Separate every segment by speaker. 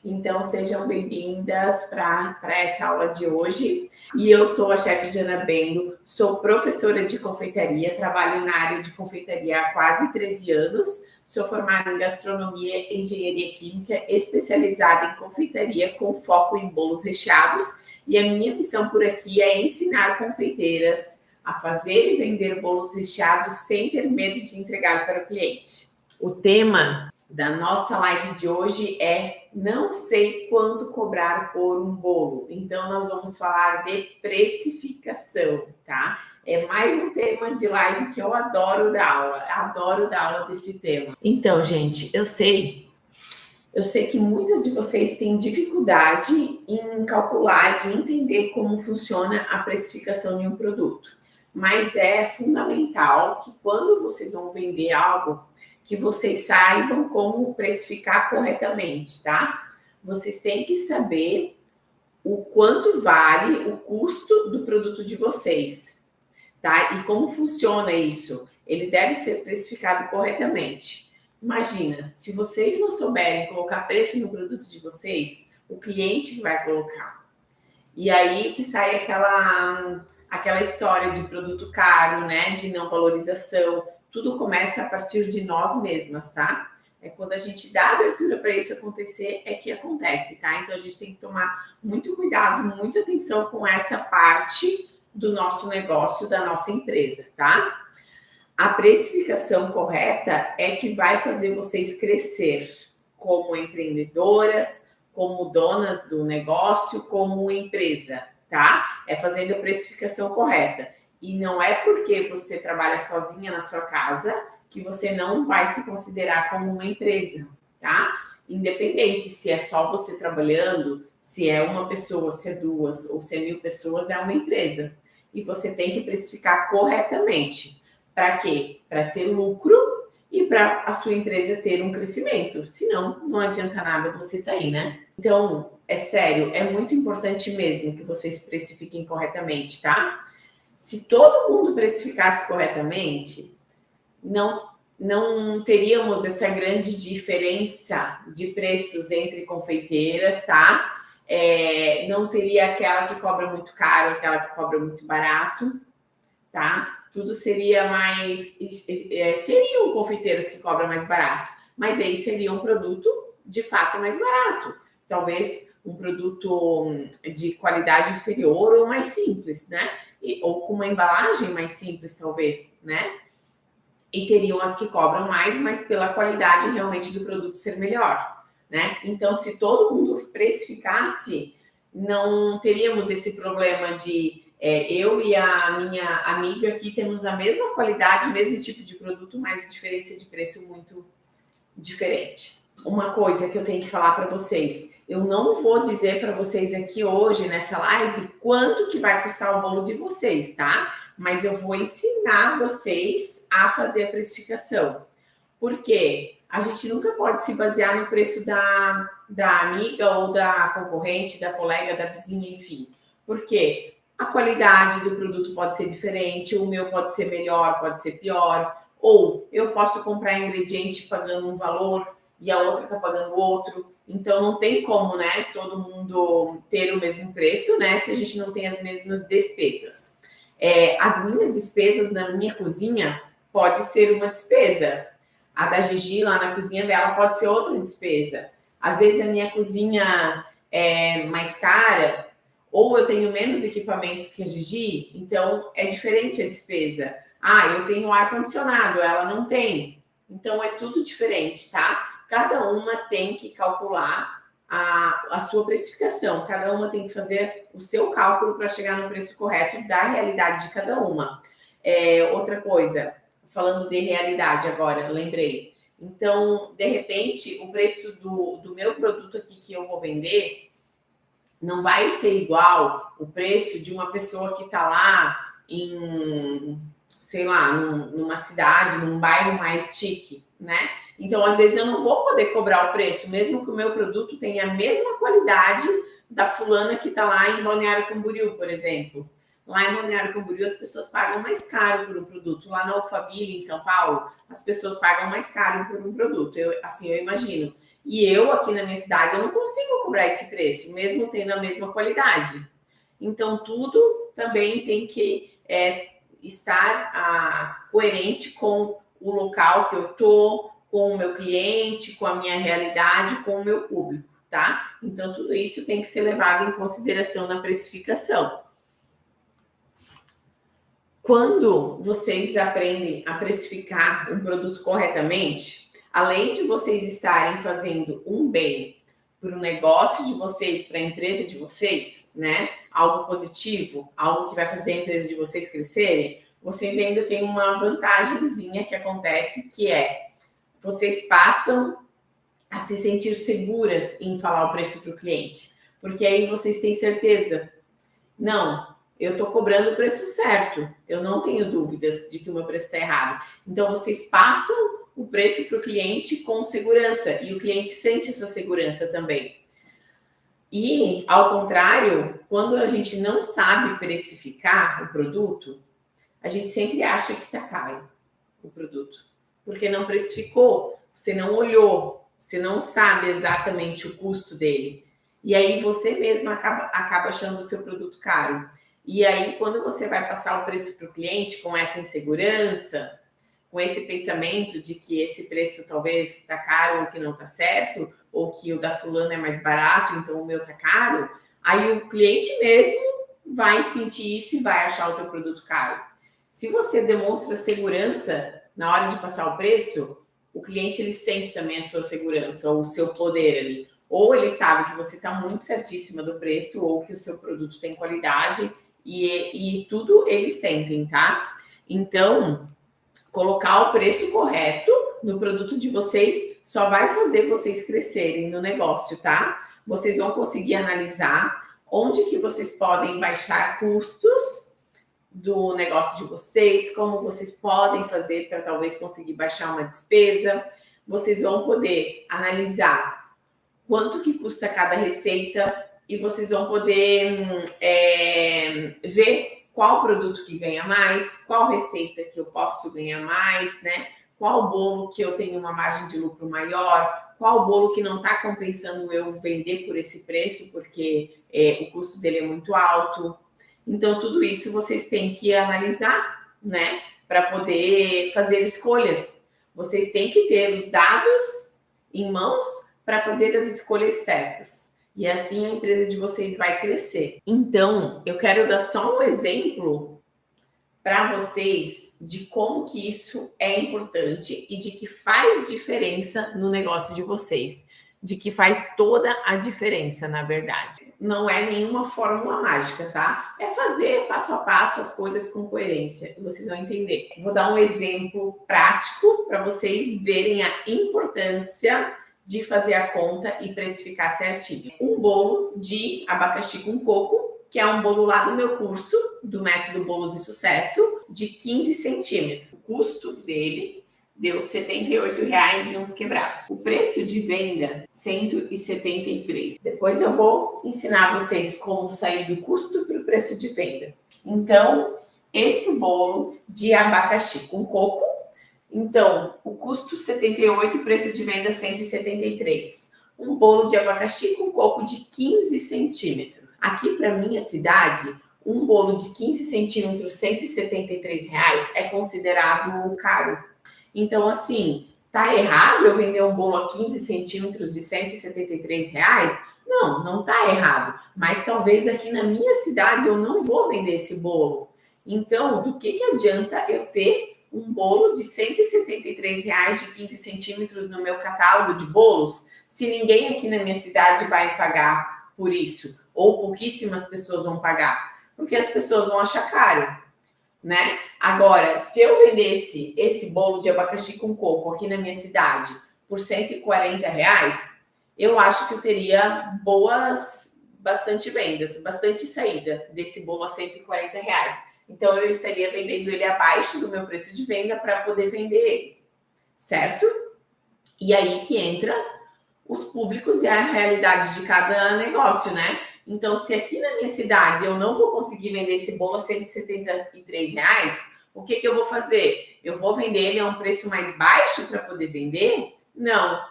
Speaker 1: Então, sejam bem-vindas para essa aula de hoje. E eu sou a chefe Jana Bendo, sou professora de confeitaria, trabalho na área de confeitaria há quase 13 anos, sou formada em gastronomia e engenharia química, especializada em confeitaria com foco em bolos recheados. E a minha missão por aqui é ensinar confeiteiras a fazer e vender bolos recheados sem ter medo de entregar para o cliente. O tema da nossa live de hoje é não sei quanto cobrar por um bolo. Então, nós vamos falar de precificação, tá? É mais um tema de live que eu adoro dar aula desse tema. Então, gente, eu sei que muitas de vocês têm dificuldade em calcular e entender como funciona a precificação de um produto. Mas é fundamental que quando vocês vão vender algo, que vocês saibam como precificar corretamente, tá? Vocês têm que saber o quanto vale o custo do produto de vocês, tá? E como funciona isso? Ele deve ser precificado corretamente. Imagina, se vocês não souberem colocar preço no produto de vocês, o cliente vai colocar. E aí que sai aquela história de produto caro, né? De não valorização. Tudo começa a partir de nós mesmas, tá? É quando a gente dá abertura para isso acontecer, é que acontece, tá? Então a gente tem que tomar muito cuidado, muita atenção com essa parte do nosso negócio, da nossa empresa, tá? A precificação correta é que vai fazer vocês crescer como empreendedoras, como donas do negócio, como empresa, tá? É fazendo a precificação correta. E não é porque você trabalha sozinha na sua casa que você não vai se considerar como uma empresa, tá? Independente se é só você trabalhando, se é uma pessoa, se é duas ou se é 1000 pessoas, é uma empresa. E você tem que precificar corretamente. Para quê? Para ter lucro e para a sua empresa ter um crescimento. Senão, não adianta nada você estar aí, né? Então, é sério, é muito importante mesmo que vocês precifiquem corretamente, tá? Se todo mundo precificasse corretamente, não teríamos essa grande diferença de preços entre confeiteiras, tá? Não teria aquela que cobra muito caro, aquela que cobra muito barato, tá? Tudo seria mais... teriam confeiteiras que cobram mais barato, mas aí seria um produto, de fato, mais barato. Talvez um produto de qualidade inferior ou mais simples, né? Ou com uma embalagem mais simples, talvez, né? E teriam as que cobram mais, mas pela qualidade realmente do produto ser melhor, né? Então, se todo mundo precificasse, não teríamos esse problema de eu e a minha amiga aqui temos a mesma qualidade, o mesmo tipo de produto, mas a diferença de preço muito diferente. Uma coisa que eu tenho que falar para vocês, eu não vou dizer para vocês aqui hoje, nessa live, quanto que vai custar o bolo de vocês, tá? Mas eu vou ensinar vocês a fazer a precificação. Por quê? A gente nunca pode se basear no preço da amiga ou da concorrente, da colega, da vizinha, enfim. Por quê? A qualidade do produto pode ser diferente, o meu pode ser melhor, pode ser pior, ou eu posso comprar ingrediente pagando um valor e a outra está pagando outro. Então, não tem como, né, todo mundo ter o mesmo preço, né, se a gente não tem as mesmas despesas. As minhas despesas na minha cozinha pode ser uma despesa. A da Gigi, lá na cozinha dela, pode ser outra despesa. Às vezes, a minha cozinha é mais cara, ou eu tenho menos equipamentos que a Gigi, então é diferente a despesa. Eu tenho ar-condicionado, ela não tem. Então, é tudo diferente, tá? Cada uma tem que calcular a sua precificação. Cada uma tem que fazer o seu cálculo para chegar no preço correto da realidade de cada uma. Outra coisa, falando de realidade agora, lembrei. Então, de repente, o preço do meu produto aqui que eu vou vender não vai ser igual o preço de uma pessoa que está lá em, sei lá, numa cidade, num bairro mais chique, né? Então, às vezes, eu não vou poder cobrar o preço, mesmo que o meu produto tenha a mesma qualidade da fulana que está lá em Balneário Camboriú, por exemplo. Lá em Balneário Camboriú, as pessoas pagam mais caro por um produto. Lá na Alphaville, em São Paulo, as pessoas pagam mais caro por um produto. Eu imagino. E eu, aqui na minha cidade, eu não consigo cobrar esse preço, mesmo tendo a mesma qualidade. Então, tudo também tem que estar coerente com o local que eu estou, com o meu cliente, com a minha realidade, com o meu público, tá? Então, tudo isso tem que ser levado em consideração na precificação. Quando vocês aprendem a precificar um produto corretamente, além de vocês estarem fazendo um bem para o negócio de vocês, para a empresa de vocês, né? Algo positivo, algo que vai fazer a empresa de vocês crescerem, vocês ainda têm uma vantagemzinha que acontece, que é vocês passam a se sentir seguras em falar o preço para o cliente, porque aí vocês têm certeza. Não, eu estou cobrando o preço certo, eu não tenho dúvidas de que o meu preço está errado. Então, vocês passam o preço para o cliente com segurança, e o cliente sente essa segurança também. E, ao contrário, quando a gente não sabe precificar o produto, a gente sempre acha que está caro o produto, porque não precificou, você não olhou, você não sabe exatamente o custo dele. E aí você mesmo acaba achando o seu produto caro. E aí, quando você vai passar o preço para o cliente com essa insegurança, com esse pensamento de que esse preço talvez está caro ou que não está certo, ou que o da fulana é mais barato, então o meu está caro, aí o cliente mesmo vai sentir isso e vai achar o teu produto caro. Se você demonstra segurança na hora de passar o preço, o cliente ele sente também a sua segurança, ou o seu poder ali. Ou ele sabe que você está muito certíssima do preço, ou que o seu produto tem qualidade, e tudo eles sentem, tá? Então, colocar o preço correto no produto de vocês só vai fazer vocês crescerem no negócio, tá? Vocês vão conseguir analisar onde que vocês podem baixar custos do negócio de vocês, como vocês podem fazer para talvez conseguir baixar uma despesa. Vocês vão poder analisar quanto que custa cada receita e vocês vão poder ver qual produto que ganha mais, qual receita que eu posso ganhar mais, né? Qual bolo que eu tenho uma margem de lucro maior, qual bolo que não está compensando eu vender por esse preço, porque o custo dele é muito alto. Então, tudo isso vocês têm que analisar, né? Para poder fazer escolhas. Vocês têm que ter os dados em mãos para fazer as escolhas certas. E assim a empresa de vocês vai crescer. Então, eu quero dar só um exemplo para vocês de como que isso é importante e de que faz diferença no negócio de vocês. De que faz toda a diferença, na verdade. Não é nenhuma fórmula mágica, tá? É fazer passo a passo as coisas com coerência. E vocês vão entender. Vou dar um exemplo prático para vocês verem a importância de fazer a conta e precificar certinho. Um bolo de abacaxi com coco, que é um bolo lá do meu curso, do Método Bolos de Sucesso, de 15 centímetros. O custo dele deu R$ 78,00 e uns quebrados. O preço de venda, R$ 173. Depois eu vou ensinar vocês como sair do custo para o preço de venda. Então, esse bolo de abacaxi com coco, então, o custo 78, preço de venda 173. Um bolo de abacaxi com coco de 15 centímetros. Aqui para minha cidade, um bolo de 15 centímetros, R$ 173,00 é considerado caro. Então, assim, tá errado eu vender um bolo a 15 centímetros de R$ 173,00? Não, não tá errado. Mas talvez aqui na minha cidade eu não vou vender esse bolo. Então, do que adianta eu ter um bolo de R$ 173,00 de 15 centímetros no meu catálogo de bolos, se ninguém aqui na minha cidade vai pagar por isso? Ou pouquíssimas pessoas vão pagar? Porque as pessoas vão achar caro, né? Agora, se eu vendesse esse bolo de abacaxi com coco aqui na minha cidade por R$ 140,00, eu acho que eu teria bastante vendas, bastante saída desse bolo a R$ 140,00. Então, eu estaria vendendo ele abaixo do meu preço de venda para poder vender ele, certo? E aí que entra os públicos e a realidade de cada negócio, né? Então, se aqui na minha cidade eu não vou conseguir vender esse bolo a R$ 173, o que eu vou fazer? Eu vou vender ele a um preço mais baixo para poder vender? Não.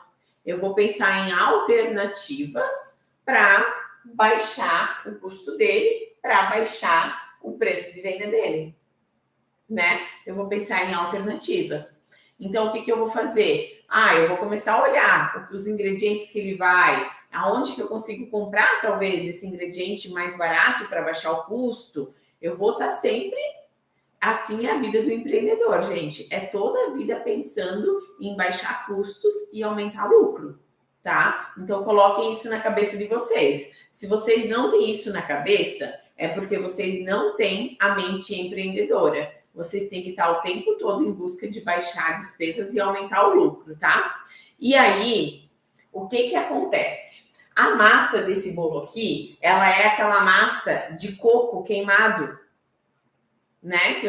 Speaker 1: Eu vou pensar em alternativas para baixar o custo dele, para baixar o preço de venda dele, né? Eu vou pensar em alternativas. Então, o que eu vou fazer? Eu vou começar a olhar os ingredientes que ele vai, aonde que eu consigo comprar, talvez, esse ingrediente mais barato para baixar o custo. Eu vou estar sempre assim a vida do empreendedor, gente. É toda a vida pensando em baixar custos e aumentar lucro, tá? Então, coloquem isso na cabeça de vocês. Se vocês não têm isso na cabeça, é porque vocês não têm a mente empreendedora. Vocês têm que estar o tempo todo em busca de baixar despesas e aumentar o lucro, tá? E aí, o que acontece? A massa desse bolo aqui, ela é aquela massa de coco queimado, né? Que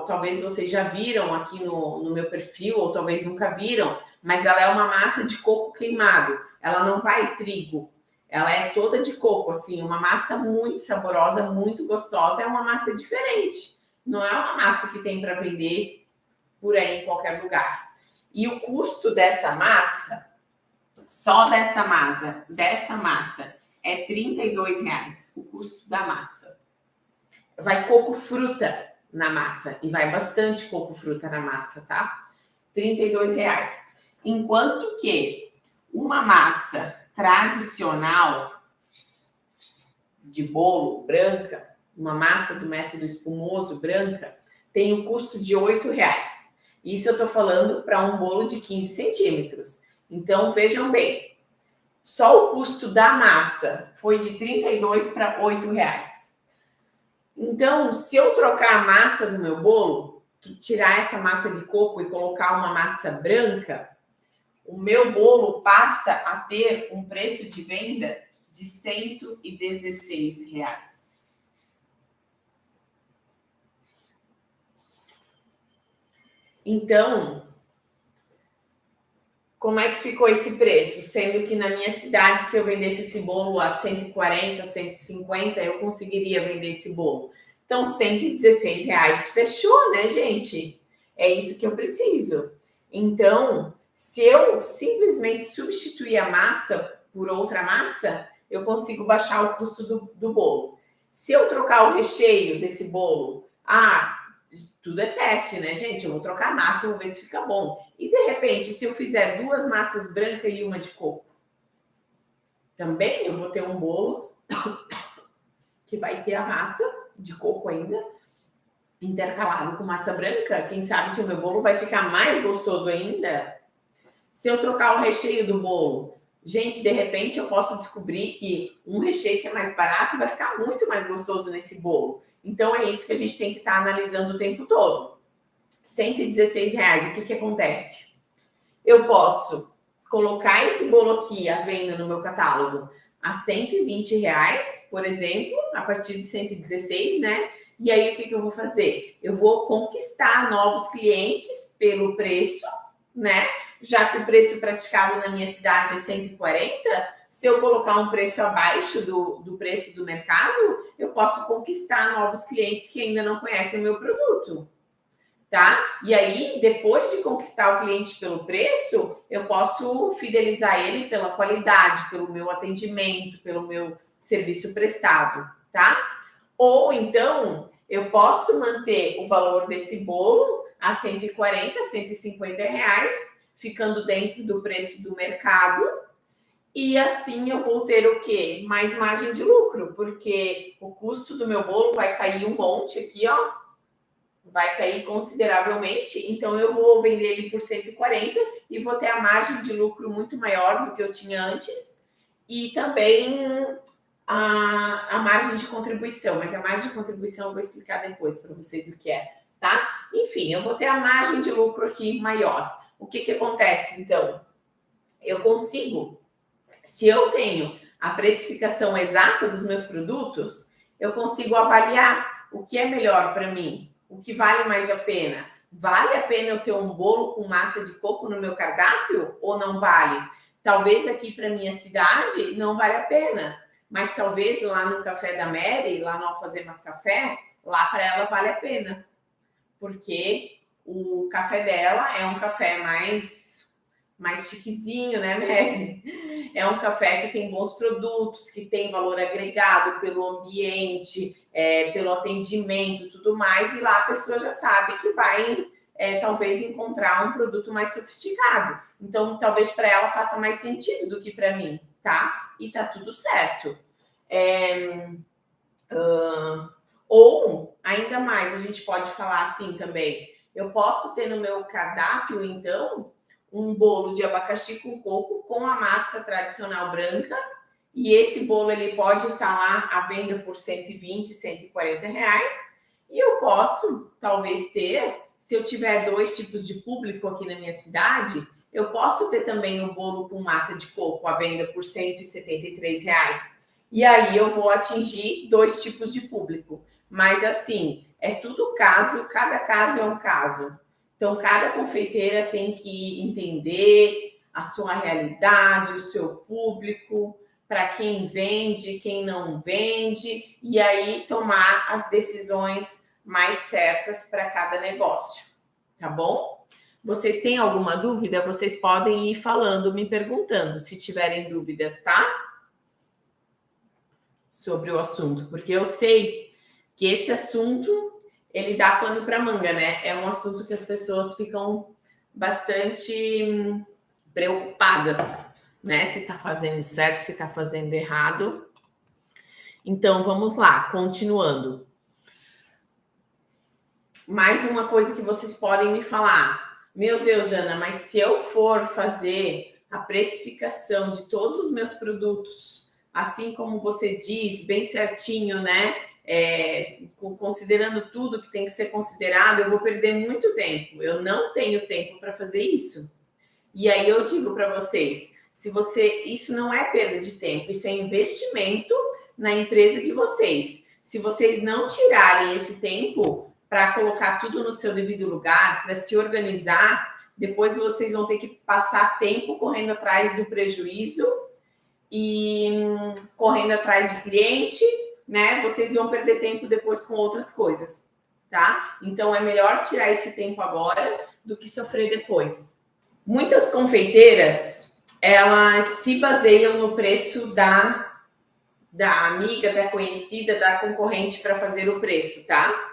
Speaker 1: talvez vocês já viram aqui no meu perfil, ou talvez nunca viram, mas ela é uma massa de coco queimado. Ela não vai trigo, ela é toda de coco, assim, uma massa muito saborosa, muito gostosa, é uma massa diferente. Não é uma massa que tem para vender por aí em qualquer lugar. E o custo dessa massa, só dessa massa, é R$32, o custo da massa. Vai coco fruta na massa, e vai bastante coco fruta na massa, tá? R$32. Enquanto que uma massa tradicional de bolo branca, uma massa do método espumoso branca, tem o custo de R$8. Isso eu tô falando para um bolo de 15 centímetros. Então, vejam bem, só o custo da massa foi de 32 para R$8. Então, se eu trocar a massa do meu bolo, tirar essa massa de coco e colocar uma massa branca, o meu bolo passa a ter um preço de venda de R$116. Então, como é que ficou esse preço? Sendo que na minha cidade, se eu vendesse esse bolo a 140, 150, eu conseguiria vender esse bolo. Então, R$116 fechou, né, gente? É isso que eu preciso. Então, se eu simplesmente substituir a massa por outra massa, eu consigo baixar o custo do bolo. Se eu trocar o recheio desse bolo, tudo é teste, né, gente? Eu vou trocar a massa, vou ver se fica bom. E, de repente, se eu fizer 2 massas brancas e uma de coco, também eu vou ter um bolo que vai ter a massa de coco ainda, intercalado com massa branca. Quem sabe que o meu bolo vai ficar mais gostoso ainda? Se eu trocar o recheio do bolo, gente, de repente eu posso descobrir que um recheio que é mais barato vai ficar muito mais gostoso nesse bolo. Então, é isso que a gente tem que estar analisando o tempo todo. R$116, o que acontece? Eu posso colocar esse bolo aqui à venda no meu catálogo a R$120, por exemplo, a partir de 116, né? E aí, o que eu vou fazer? Eu vou conquistar novos clientes pelo preço, né? Já que o preço praticado na minha cidade é 140, se eu colocar um preço abaixo do preço do mercado, eu posso conquistar novos clientes que ainda não conhecem o meu produto, tá? E aí, depois de conquistar o cliente pelo preço, eu posso fidelizar ele pela qualidade, pelo meu atendimento, pelo meu serviço prestado, tá? Ou então, eu posso manter o valor desse bolo a 140, 150 reais, ficando dentro do preço do mercado, e assim eu vou ter o quê? Mais margem de lucro, porque o custo do meu bolo vai cair um monte aqui, ó, vai cair consideravelmente, então eu vou vender ele por 140 e vou ter a margem de lucro muito maior do que eu tinha antes, e também a margem de contribuição, mas a margem de contribuição eu vou explicar depois para vocês o que é, tá? Enfim, eu vou ter a margem de lucro aqui maior. O que acontece, então? Eu consigo, se eu tenho a precificação exata dos meus produtos, eu consigo avaliar o que é melhor para mim, o que vale mais a pena. Vale a pena eu ter um bolo com massa de coco no meu cardápio ou não vale? Talvez aqui para minha cidade não vale a pena, mas talvez lá no Café da Mary, lá no Alfazemas Café, lá para ela vale a pena, porque o café dela é um café mais chiquezinho, né, Mary? É um café que tem bons produtos, que tem valor agregado pelo ambiente, pelo atendimento, tudo mais, e lá a pessoa já sabe que vai talvez encontrar um produto mais sofisticado. Então, talvez para ela faça mais sentido do que para mim, tá? E tá tudo certo. Ou, ainda mais, a gente pode falar assim também, eu posso ter no meu cardápio, então, um bolo de abacaxi com coco com a massa tradicional branca, e esse bolo ele pode estar lá à venda por 120, 140 reais, e eu posso, talvez, ter, se eu tiver 2 tipos de público aqui na minha cidade, eu posso ter também o bolo com massa de coco à venda por 173 reais. E aí eu vou atingir 2 tipos de público. Mas assim, é tudo caso, cada caso é um caso. Então, cada confeiteira tem que entender a sua realidade, o seu público, para quem vende, quem não vende, e aí tomar as decisões mais certas para cada negócio, tá bom? Vocês têm alguma dúvida? Vocês podem ir falando, me perguntando, se tiverem dúvidas, tá? Sobre o assunto, porque eu sei que esse assunto ele dá pano para manga, né? É um assunto que as pessoas ficam bastante preocupadas, né? Se tá fazendo certo, se tá fazendo errado. Então, vamos lá, continuando. Mais uma coisa que vocês podem me falar. Meu Deus, Jana, mas se eu for fazer a precificação de todos os meus produtos, assim como você diz, bem certinho, né? Considerando tudo que tem que ser considerado, eu vou perder muito tempo. Eu não tenho tempo para fazer isso. E aí eu digo para vocês, isso não é perda de tempo, isso é investimento na empresa de vocês. Se vocês não tirarem esse tempo para colocar tudo no seu devido lugar, para se organizar, depois vocês vão ter que passar tempo correndo atrás do prejuízo e correndo atrás de cliente, né? Vocês vão perder tempo depois com outras coisas, tá? Então é melhor tirar esse tempo agora do que sofrer depois. Muitas confeiteiras, elas se baseiam no preço da amiga, da conhecida, da concorrente para fazer o preço, tá?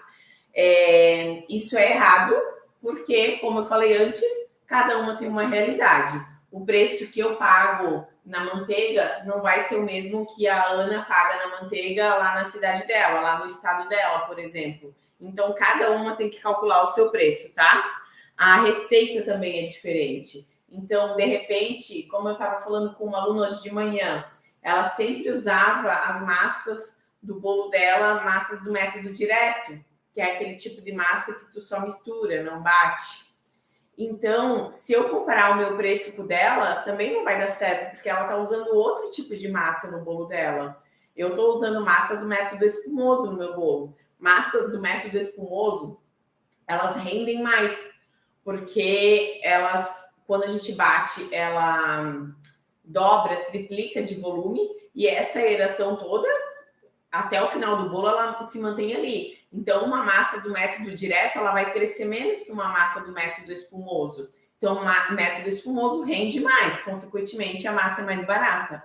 Speaker 1: Isso é errado, porque, como eu falei antes, cada uma tem uma realidade. O preço que eu pago na manteiga não vai ser o mesmo que a Ana paga na manteiga lá na cidade dela, lá no estado dela, por exemplo. Então, cada uma tem que calcular o seu preço, tá? A receita também é diferente. Então, de repente, como eu estava falando com uma aluna hoje de manhã, ela sempre usava as massas do bolo dela, massas do método direto, que é aquele tipo de massa que tu só mistura, não bate. Então, se eu comparar o meu preço com o dela, também não vai dar certo, porque ela está usando outro tipo de massa no bolo dela. Eu estou usando massa do método espumoso no meu bolo. Massas do método espumoso, elas rendem mais, porque elas, quando a gente bate, ela dobra, triplica de volume, e essa aeração toda, até o final do bolo, ela se mantém ali. Então, uma massa do método direto, ela vai crescer menos que uma massa do método espumoso. Então, o método espumoso rende mais, consequentemente, a massa é mais barata,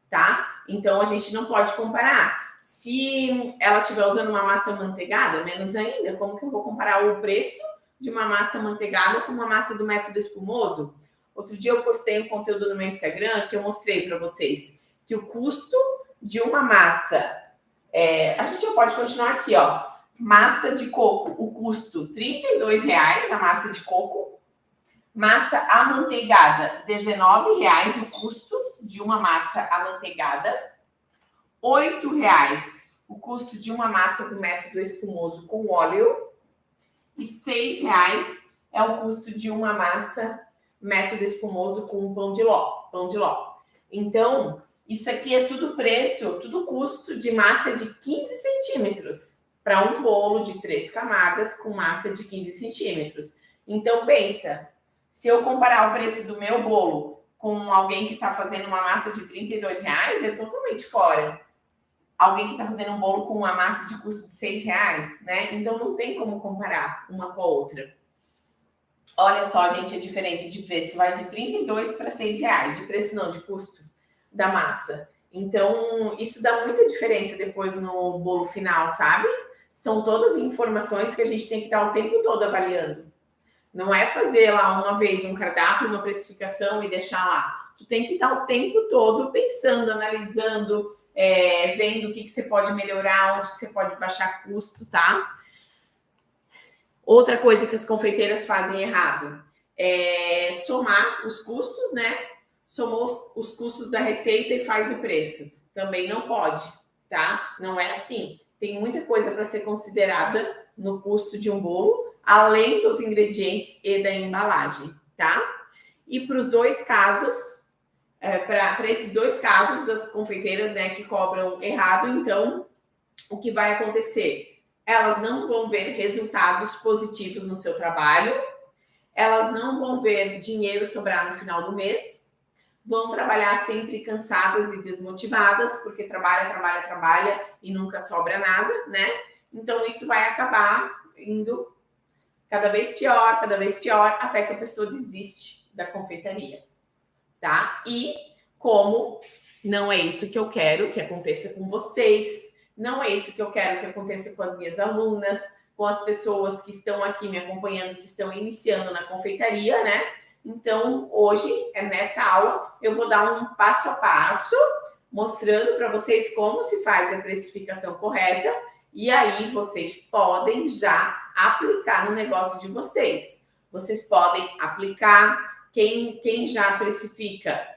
Speaker 1: tá? Então, a gente não pode comparar. Se ela estiver usando uma massa manteigada, menos ainda, como que eu vou comparar o preço de uma massa manteigada com uma massa do método espumoso? Outro dia eu postei um conteúdo no meu Instagram que eu mostrei para vocês que o custo de uma massa... a gente já pode continuar aqui, ó. Massa de coco, o custo R$32 a massa de coco. Massa amanteigada, R$19 o custo de uma massa amanteigada. R$8 o custo de uma massa do método espumoso com óleo. E R$6 é o custo de uma massa método espumoso com pão de ló. Então, isso aqui é tudo preço, tudo custo de massa de 15 centímetros para um bolo de 3 camadas com massa de 15 centímetros. Então, pensa, se eu comparar o preço do meu bolo com alguém que está fazendo uma massa de R$32, é totalmente fora. alguém que está fazendo um bolo com uma massa de custo de R$6, né? Então não tem como comparar uma com a outra. Olha só, gente, a diferença de preço vai de 32 para R$6, de preço não, de custo da massa. Então, isso dá muita diferença depois no bolo final, sabe? São todas informações que a gente tem que estar o tempo todo avaliando. Não é fazer lá uma vez um cardápio, uma precificação e deixar lá. Tu tem que estar o tempo todo pensando, analisando, vendo o que você pode melhorar, onde que você pode baixar custo, tá? Outra coisa que as confeiteiras fazem errado é somar os custos, né? Somou os custos da receita e faz o preço. Também não pode, tá? Não é assim. Tem muita coisa para ser considerada no custo de um bolo, além dos ingredientes e da embalagem, tá? E para os dois casos, para esses dois casos das confeiteiras, né, que cobram errado, então, o que vai acontecer? Elas não vão ver resultados positivos no seu trabalho, elas não vão ver dinheiro sobrar no final do mês, vão trabalhar sempre cansadas e desmotivadas, porque trabalha e nunca sobra nada, né? Então, isso vai acabar indo cada vez pior, até que a pessoa desiste da confeitaria, tá? E como não é isso que eu quero que aconteça com vocês, não é isso que eu quero que aconteça com as minhas alunas, com as pessoas que estão aqui me acompanhando, que estão iniciando na confeitaria, né? Então, hoje, nessa aula, eu vou dar um passo a passo, mostrando para vocês como se faz a precificação correta, e aí vocês podem já aplicar no negócio de vocês. Vocês podem aplicar, quem já precifica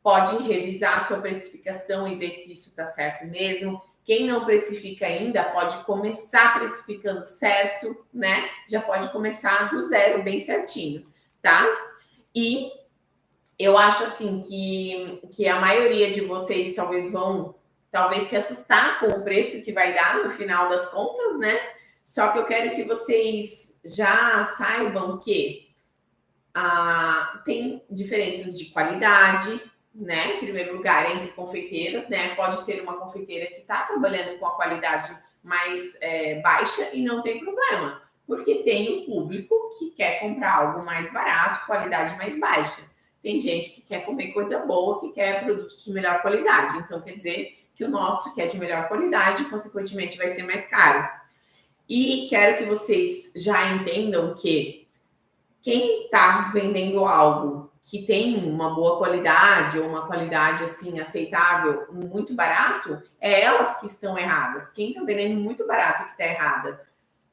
Speaker 1: pode revisar a sua precificação e ver se isso está certo mesmo. Quem não precifica ainda pode começar precificando certo, né? Já pode começar do zero, bem certinho, tá? E eu acho assim que a maioria de vocês talvez se assustar com o preço que vai dar no final das contas, né? Só que eu quero que vocês já saibam que tem diferenças de qualidade, né? Em primeiro lugar, entre confeiteiras, né? Pode ter uma confeiteira que está trabalhando com a qualidade mais baixa e não tem problema, porque tem um público que quer comprar algo mais barato, qualidade mais baixa. Tem gente que quer comer coisa boa, que quer produto de melhor qualidade. Então, quer dizer que o nosso, que é de melhor qualidade, consequentemente, vai ser mais caro. E quero que vocês já entendam que quem está vendendo algo que tem uma boa qualidade ou uma qualidade assim aceitável, muito barato, é elas que estão erradas. Quem está vendendo muito barato que está errada.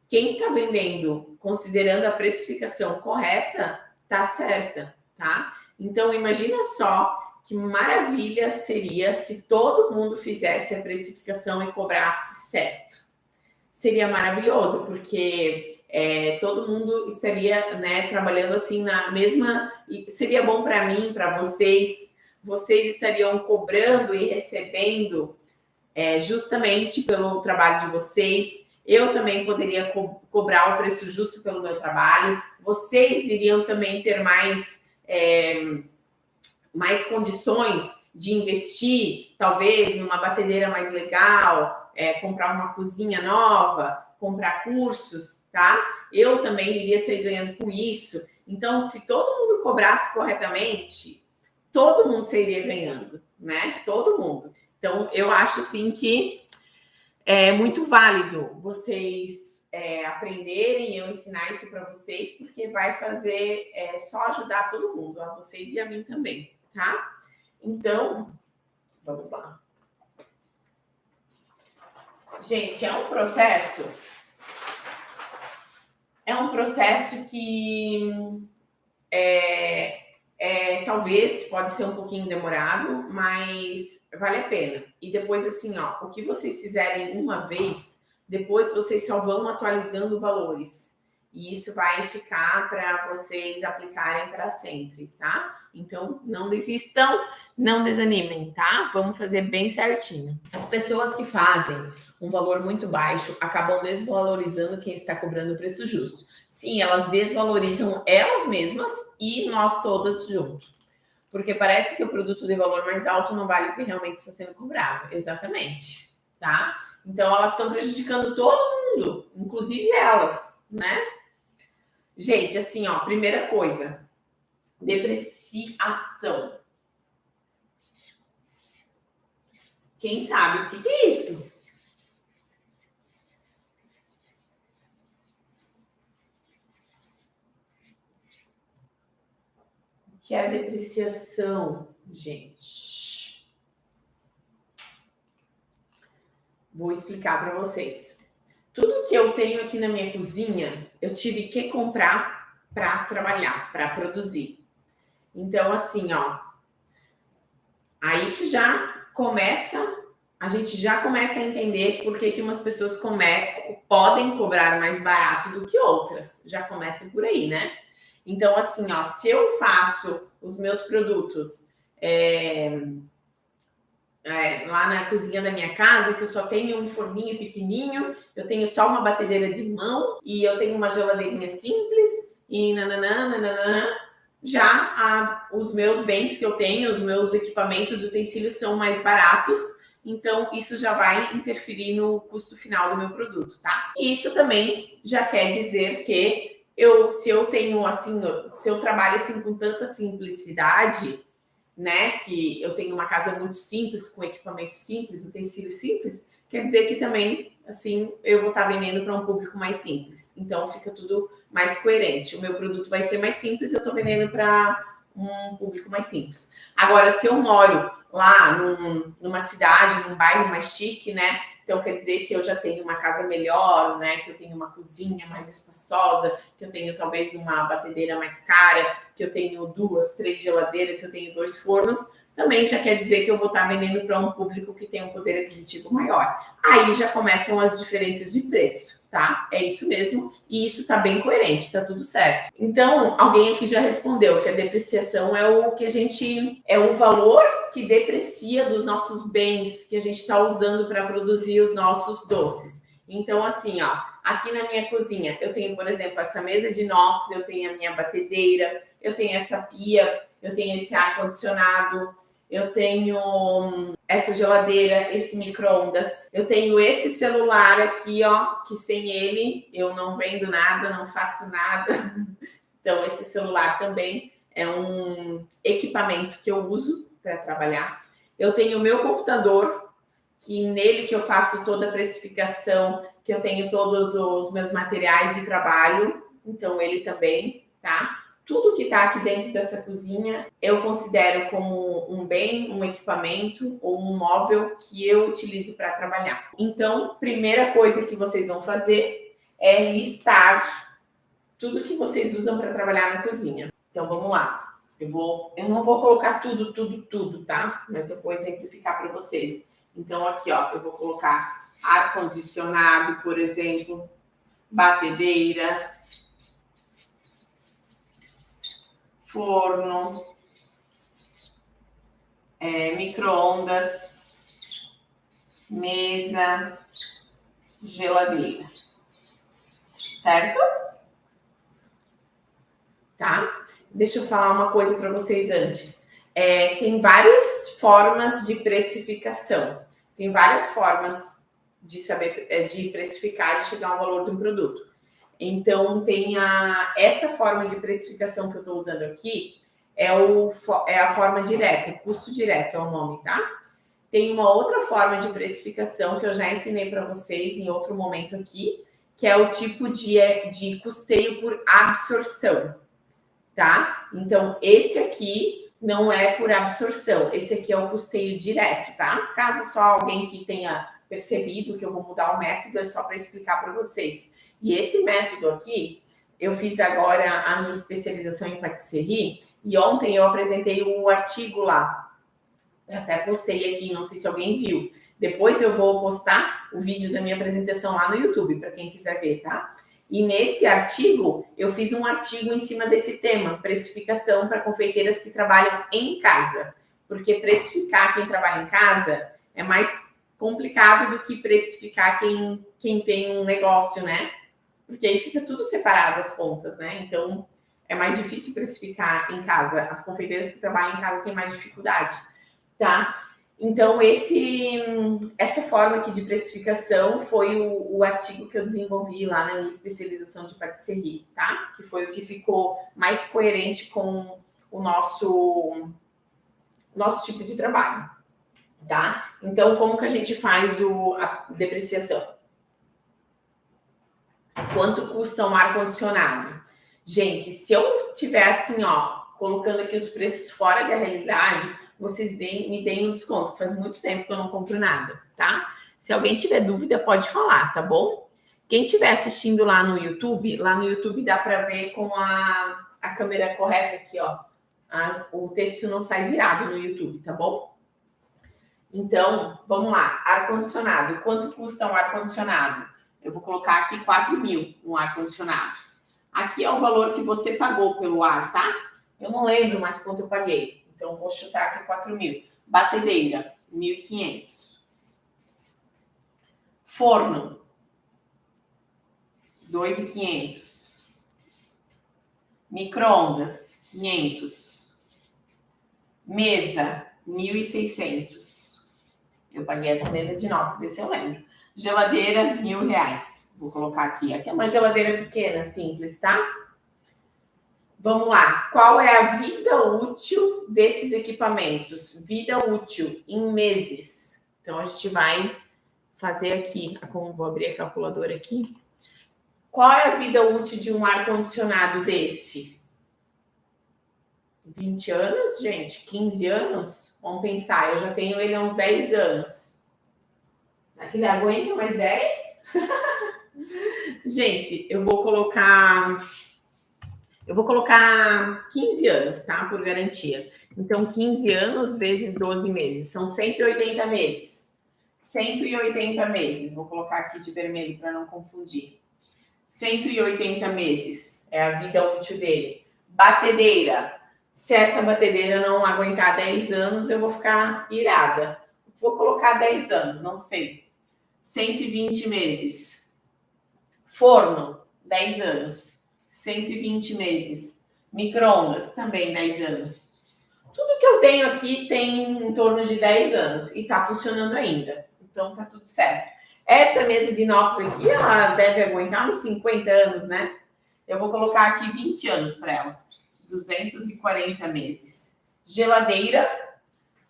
Speaker 1: Quem está vendendo considerando a precificação correta, está certa, tá? Então, imagina só que maravilha seria se todo mundo fizesse a precificação e cobrasse certo. Seria maravilhoso, porque todo mundo estaria, né, trabalhando assim na mesma... Seria bom para mim, para vocês. Vocês estariam cobrando e recebendo justamente pelo trabalho de vocês. Eu também poderia cobrar o preço justo pelo meu trabalho. Vocês iriam também ter mais condições de investir, talvez, numa batedeira mais legal, comprar uma cozinha nova, comprar cursos, tá? Eu também iria sair ganhando com isso. Então, se todo mundo cobrasse corretamente, todo mundo sairia ganhando, né? Todo mundo. Então, eu acho, assim, que é muito válido vocês aprenderem, eu ensinar isso para vocês, porque vai fazer só ajudar todo mundo, a vocês e a mim também, tá? Então, vamos lá. Gente, é um processo que talvez pode ser um pouquinho demorado, mas vale a pena. E depois, assim, ó, o que vocês fizerem uma vez, depois vocês só vão atualizando valores. E isso vai ficar para vocês aplicarem para sempre, tá? Então, não desistam, não desanimem, tá? Vamos fazer bem certinho. As pessoas que fazem um valor muito baixo acabam desvalorizando quem está cobrando o preço justo. Sim, elas desvalorizam elas mesmas e nós todas juntos. Porque parece que o produto de valor mais alto não vale o que realmente está sendo cobrado. Exatamente. tá? Então, elas estão prejudicando todo mundo, inclusive elas, né? Gente, assim, ó, primeira coisa, depreciação. Quem sabe o que é isso? O que é a depreciação, gente? Vou explicar para vocês. Tudo que eu tenho aqui na minha cozinha, eu tive que comprar para trabalhar, para produzir. Então, assim, ó, aí que já começa, a gente já começa a entender por que umas pessoas podem cobrar mais barato do que outras. Já começa por aí, né? Então, assim, ó, se eu faço os meus produtos lá na cozinha da minha casa, que eu só tenho um forninho pequenininho, eu tenho só uma batedeira de mão e eu tenho uma geladeirinha simples e nananã. Já os meus bens que eu tenho, os meus equipamentos, utensílios são mais baratos, então isso já vai interferir no custo final do meu produto, tá? E isso também já quer dizer que se eu tenho assim, se eu trabalho assim com tanta simplicidade, né, que eu tenho uma casa muito simples, com equipamento simples, utensílios simples, quer dizer que também, assim, eu vou estar vendendo para um público mais simples. Então, fica tudo mais coerente. O meu produto vai ser mais simples, eu estou vendendo para um público mais simples. Agora, se eu moro lá numa cidade, num bairro mais chique, né, então quer dizer que eu já tenho uma casa melhor, né, que eu tenho uma cozinha mais espaçosa, que eu tenho talvez uma batedeira mais cara, que eu tenho 2, 3 geladeiras, que eu tenho 2 fornos, também já quer dizer que eu vou estar vendendo para um público que tem um poder aquisitivo maior. Aí já começam as diferenças de preço, tá? É isso mesmo, e isso está bem coerente, está tudo certo. Então, alguém aqui já respondeu que a depreciação é o valor que deprecia dos nossos bens que a gente está usando para produzir os nossos doces. Então, assim, ó, aqui na minha cozinha, eu tenho, por exemplo, essa mesa de inox, eu tenho a minha batedeira, eu tenho essa pia, eu tenho esse ar-condicionado, eu tenho essa geladeira, esse micro-ondas, eu tenho esse celular aqui, ó, que sem ele eu não vendo nada, não faço nada. Então, esse celular também é um equipamento que eu uso para trabalhar. Eu tenho o meu computador, que nele que eu faço toda a precificação, que eu tenho todos os meus materiais de trabalho, então ele também, tá? Tudo que está aqui dentro dessa cozinha eu considero como um bem, um equipamento ou um móvel que eu utilizo para trabalhar. Então, primeira coisa que vocês vão fazer é listar tudo que vocês usam para trabalhar na cozinha. Então, vamos lá. Eu não vou colocar tudo, tá? Mas eu vou exemplificar para vocês. Então, aqui, ó, eu vou colocar ar-condicionado, por exemplo, batedeira, forno, micro-ondas, mesa, geladeira. Certo? Tá? Deixa eu falar uma coisa para vocês antes. Tem várias formas de precificação. Tem várias formas de saber, de precificar e chegar ao valor de um produto. Então, tem essa forma de precificação que eu estou usando aqui, é a forma direta, custo direto é o nome, tá? Tem uma outra forma de precificação que eu já ensinei para vocês em outro momento aqui, que é o tipo de custeio por absorção, tá? Então, esse aqui não é por absorção, esse aqui é o custeio direto, tá? Caso só alguém que tenha percebido que eu vou mudar o método, é só para explicar para vocês. E esse método aqui, eu fiz agora a minha especialização em patisserie e ontem eu apresentei o artigo lá. Eu até postei aqui, não sei se alguém viu. Depois eu vou postar o vídeo da minha apresentação lá no YouTube, para quem quiser ver, tá? E nesse artigo, eu fiz um artigo em cima desse tema, precificação para confeiteiras que trabalham em casa. Porque precificar quem trabalha em casa é mais complicado do que precificar quem tem um negócio, né? Porque aí fica tudo separado as contas, né? Então, é mais difícil precificar em casa. As confeiteiras que trabalham em casa têm mais dificuldade, tá? Então, essa forma aqui de precificação foi o artigo que eu desenvolvi lá na minha especialização de patisserie, tá? Que foi o que ficou mais coerente com o nosso tipo de trabalho, tá? Então, como que a gente faz a depreciação? Quanto custa um ar-condicionado? Gente, se eu tiver assim, ó, colocando aqui os preços fora da realidade, vocês me deem um desconto, que faz muito tempo que eu não compro nada, tá? Se alguém tiver dúvida, pode falar, tá bom? Quem estiver assistindo lá no YouTube dá para ver com a câmera correta aqui, ó. O texto não sai virado no YouTube, tá bom? Então, vamos lá. Ar-condicionado. Quanto custa um ar-condicionado? Eu vou colocar aqui 4.000 um ar-condicionado. Aqui é o valor que você pagou pelo ar, tá? Eu não lembro mais quanto eu paguei. Então, vou chutar aqui 4.000. Batedeira, 1.500. Forno, 2.500. Micro-ondas, 500. Mesa, 1.600. Eu paguei essa mesa de inox, desse eu lembro. Geladeira, R$1.000. Vou colocar aqui. Aqui é uma geladeira pequena, simples, tá? Vamos lá. Qual é a vida útil desses equipamentos? Vida útil em meses. Então, a gente vai fazer aqui. Vou abrir a calculadora aqui. Qual é a vida útil de um ar-condicionado desse? 20 anos, gente? 15 anos? Vamos pensar. Eu já tenho ele há uns 10 anos. Aquele aguenta mais 10? Gente, eu vou colocar 15 anos, tá? Por garantia. Então, 15 anos vezes 12 meses. São 180 meses. 180 meses. Vou colocar aqui de vermelho para não confundir. 180 meses é a vida útil dele. Batedeira. Se essa batedeira não aguentar 10 anos, eu vou ficar irada. Vou colocar 10 anos, não sei. 120 meses. Forno, 10 anos. 120 meses. Micro-ondas, também 10 anos. Tudo que eu tenho aqui tem em torno de 10 anos e tá funcionando ainda. Então tá tudo certo. Essa mesa de inox aqui, ela deve aguentar uns 50 anos, né? Eu vou colocar aqui 20 anos para ela. 240 meses. Geladeira.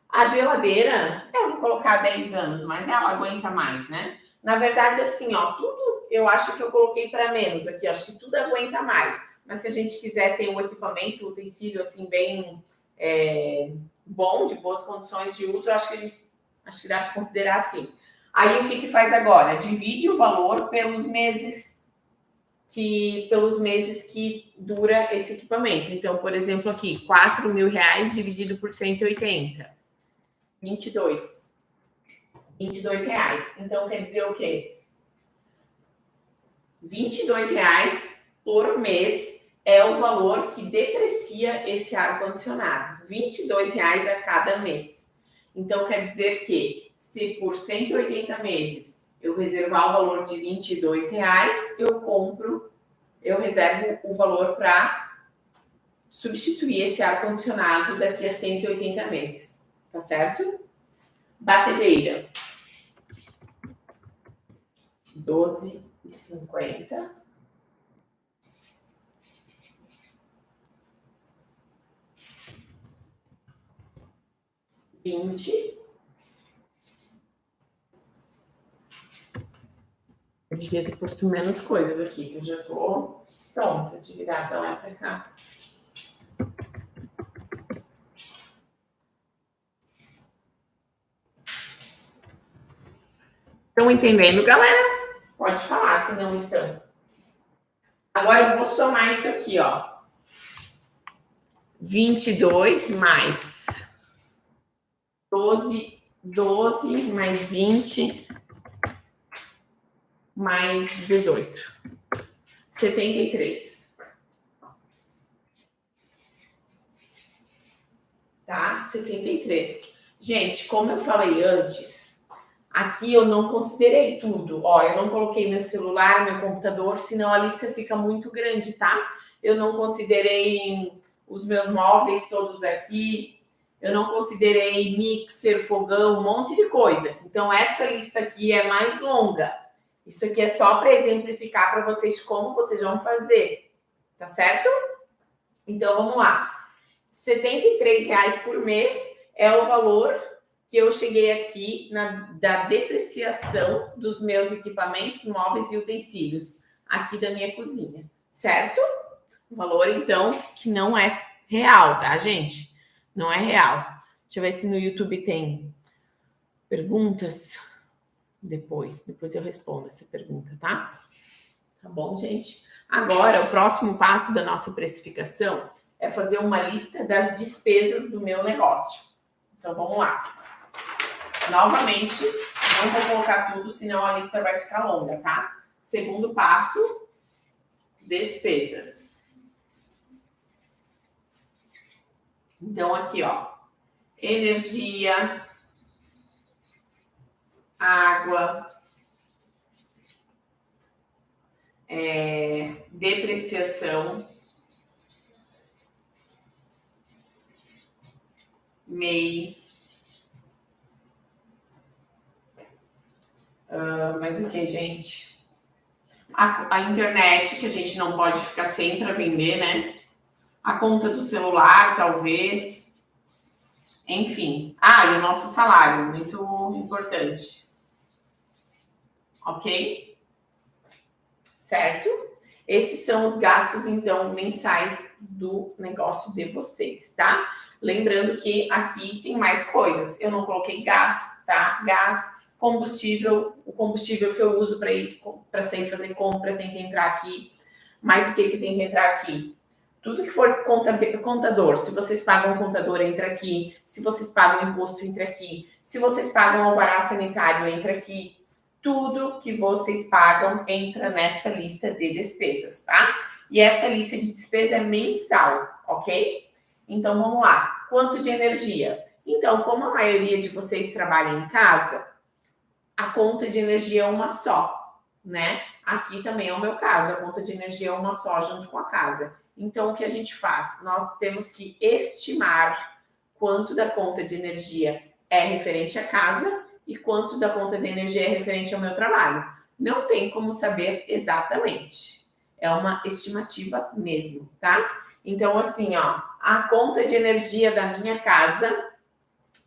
Speaker 1: A geladeira, eu vou colocar 10 anos, mas ela aguenta mais, né? Na verdade, assim, ó, tudo eu acho que eu coloquei para menos aqui. Acho que tudo aguenta mais. Mas se a gente quiser ter um equipamento, um utensílio, assim, bem bom, de boas condições de uso, acho que dá para considerar assim. Aí, o que faz agora? Divide o valor pelos meses que dura esse equipamento. Então, por exemplo, aqui, R$4.000 dividido por 180. 22 reais. Então, quer dizer o quê? R$22 por mês é o valor que deprecia esse ar-condicionado. R$22 a cada mês. Então, quer dizer que se por 180 meses eu reservar o valor de R$22, eu reservo o valor para substituir esse ar-condicionado daqui a 180 meses. Tá certo? Batedeira. 12,50. R$20. Eu devia ter posto menos coisas aqui, que eu já tô pronta de virar pra lá e pra cá. Estão entendendo, galera? Pode falar, se não estão. Agora eu vou somar isso aqui, ó. 22 mais 12 mais 20 mais 18. 73. Tá? 73. Gente, como eu falei antes, aqui eu não considerei tudo. Ó, eu não coloquei meu celular, meu computador, senão a lista fica muito grande, tá? Eu não considerei os meus móveis todos aqui. eu não considerei mixer, fogão, um monte de coisa. Então, essa lista aqui é mais longa. Isso aqui é só para exemplificar para vocês como vocês vão fazer, tá certo? Então, vamos lá. R$ 73,00 por mês é o valor que eu cheguei aqui da depreciação dos meus equipamentos, móveis e utensílios aqui da minha cozinha, certo? Um valor, então, que não é real, tá, gente? Não é real. Deixa eu ver se no YouTube tem perguntas. Depois eu respondo essa pergunta, tá? Tá bom, gente? Agora, o próximo passo da nossa precificação é fazer uma lista das despesas do meu negócio. Então, vamos lá. Novamente, não vou colocar tudo, senão a lista vai ficar longa, tá? Segundo passo, despesas. Então, aqui, ó, energia, água, depreciação, MEI, mais o que, gente? A internet, que a gente não pode ficar sem para vender, né? A conta do celular, talvez. Enfim. E o nosso salário, muito importante. Ok? Certo? Esses são os gastos, então, mensais do negócio de vocês, tá? Lembrando que aqui tem mais coisas. Eu não coloquei gás, tá? Gás, combustível, o combustível que eu uso para sair fazer compra tem que entrar aqui. Mas o que tem que entrar aqui? Tudo que for contador, se vocês pagam contador, entra aqui. Se vocês pagam imposto, entra aqui. Se vocês pagam alvará sanitário, entra aqui. Tudo que vocês pagam entra nessa lista de despesas, tá? E essa lista de despesa é mensal, ok? Então, vamos lá. Quanto de energia? Então, como a maioria de vocês trabalha em casa, a conta de energia é uma só, né? Aqui também é o meu caso, a conta de energia é uma só junto com a casa. Então, o que a gente faz? Nós temos que estimar quanto da conta de energia é referente à casa e quanto da conta de energia é referente ao meu trabalho. Não tem como saber exatamente. É uma estimativa mesmo, tá? Então, assim, ó, a conta de energia da minha casa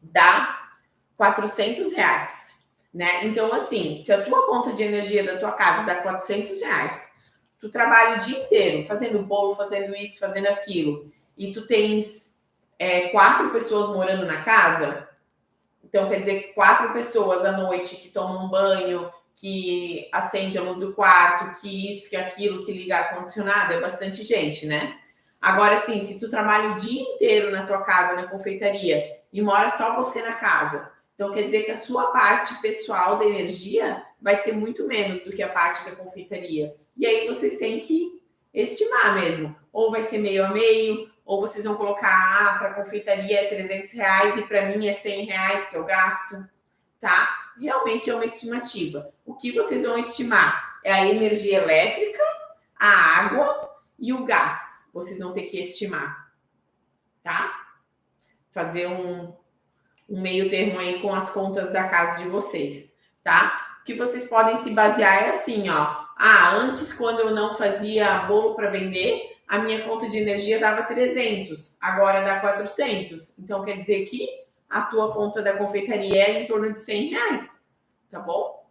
Speaker 1: dá R$400, né? Então, assim, se a tua conta de energia da tua casa dá R$400, tu trabalha o dia inteiro fazendo bolo, fazendo isso, fazendo aquilo, e tu tens 4 pessoas morando na casa, então quer dizer que 4 pessoas à noite que tomam um banho, que acende a luz do quarto, que isso, que aquilo, que liga ar-condicionado, é bastante gente, né? Agora, sim, se tu trabalha o dia inteiro na tua casa, na confeitaria, e mora só você na casa, então quer dizer que a sua parte pessoal da energia vai ser muito menos do que a parte da confeitaria. E aí vocês têm que estimar mesmo. Ou vai ser meio a meio, ou vocês vão colocar, para a confeitaria é R$300 e para mim é R$100 que eu gasto, tá? Realmente é uma estimativa. O que vocês vão estimar é a energia elétrica, a água e o gás. Vocês vão ter que estimar, tá? Fazer um meio termo aí com as contas da casa de vocês, tá? O que vocês podem se basear é assim, ó. Antes, quando eu não fazia bolo para vender, a minha conta de energia dava 300, agora dá 400. Então, quer dizer que a tua conta da confeitaria é em torno de R$100, tá bom?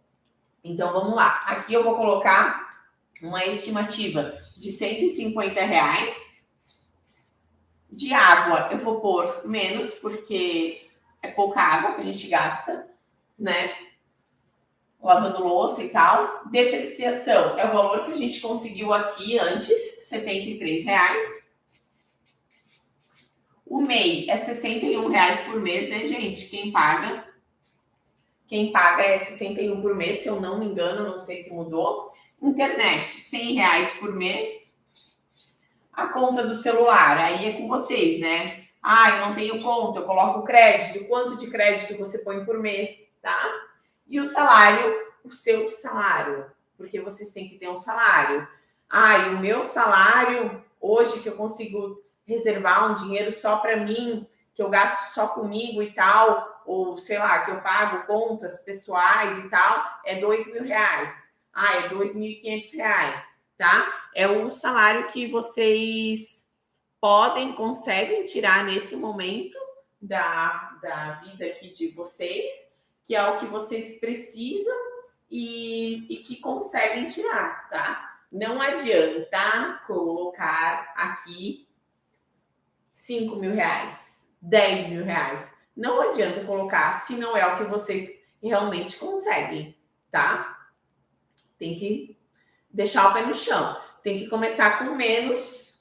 Speaker 1: Então, vamos lá. Aqui eu vou colocar uma estimativa de R$150. De água, eu vou pôr menos, porque é pouca água que a gente gasta, né? Lavando louça e tal. Depreciação é o valor que a gente conseguiu aqui antes, R$73. O MEI é R$61 por mês, né, gente? Quem paga é R$61 por mês, se eu não me engano, não sei se mudou. Internet, R$100 por mês. A conta do celular, aí é com vocês, né? Eu não tenho conta, eu coloco crédito. Quanto de crédito você põe por mês, tá? E o salário, o seu salário, porque vocês têm que ter um salário. E o meu salário, hoje que eu consigo reservar um dinheiro só para mim, que eu gasto só comigo e tal, ou sei lá, que eu pago contas pessoais e tal, é R$2.000. Ah, é R$2.500, tá? É o salário que vocês conseguem tirar nesse momento da vida aqui de vocês, que é o que vocês precisam e que conseguem tirar, tá? Não adianta colocar aqui R$5.000, R$10.000. Não adianta colocar se não é o que vocês realmente conseguem, tá? Tem que deixar o pé no chão. Tem que começar com menos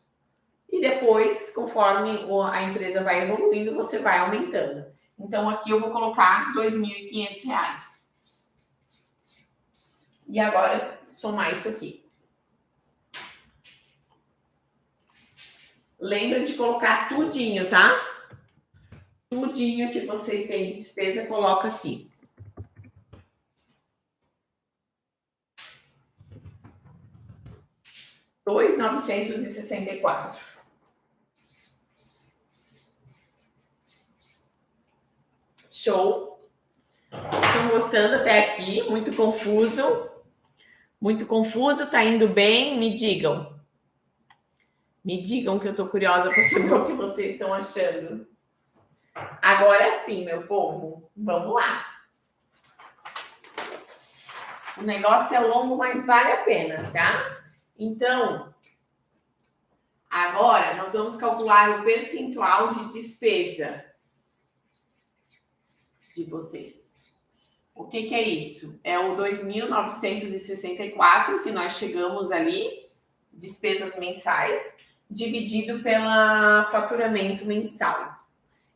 Speaker 1: e depois, conforme a empresa vai evoluindo, você vai aumentando. Então, aqui eu vou colocar R$2.500. E agora, somar isso aqui. Lembra de colocar tudinho, tá? Tudinho que vocês têm de despesa, coloca aqui. R$2.964. Show? Estão gostando até aqui? Muito confuso? Muito confuso? Tá indo bem? Me digam. Me digam que eu tô curiosa para saber o que vocês estão achando. Agora sim, meu povo, vamos lá. O negócio é longo, mas vale a pena, tá? Então, agora nós vamos calcular o percentual de despesa de vocês. O que é isso? É o 2.964 que nós chegamos ali, despesas mensais, dividido pelo faturamento mensal.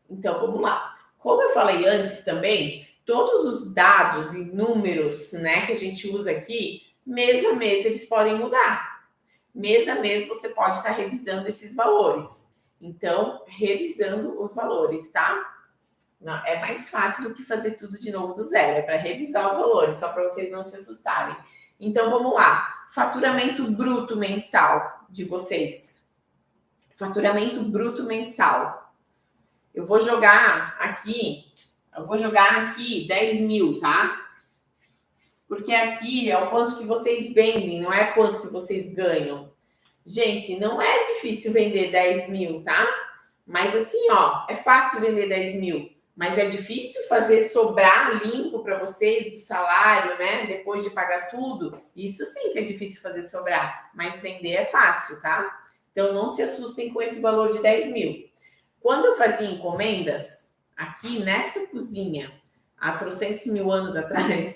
Speaker 1: Então, vamos lá. Como eu falei antes também, todos os dados e números, né, que a gente usa aqui, mês a mês eles podem mudar. Mês a mês você pode estar revisando esses valores. Então, revisando os valores, tá? Não, é mais fácil do que fazer tudo de novo do zero. É para revisar os valores, só para vocês não se assustarem. Então, vamos lá. Faturamento bruto mensal de vocês. Faturamento bruto mensal. Eu vou jogar aqui 10 mil, tá? Porque aqui é o quanto que vocês vendem, não é quanto que vocês ganham. Gente, não é difícil vender 10 mil, tá? Mas assim, ó, é fácil vender 10 mil. Mas é difícil fazer sobrar limpo para vocês do salário, né? Depois de pagar tudo. Isso sim que é difícil fazer sobrar. Mas vender é fácil, tá? Então não se assustem com esse valor de 10 mil. Quando eu fazia encomendas, aqui nessa cozinha, há 300 mil anos atrás,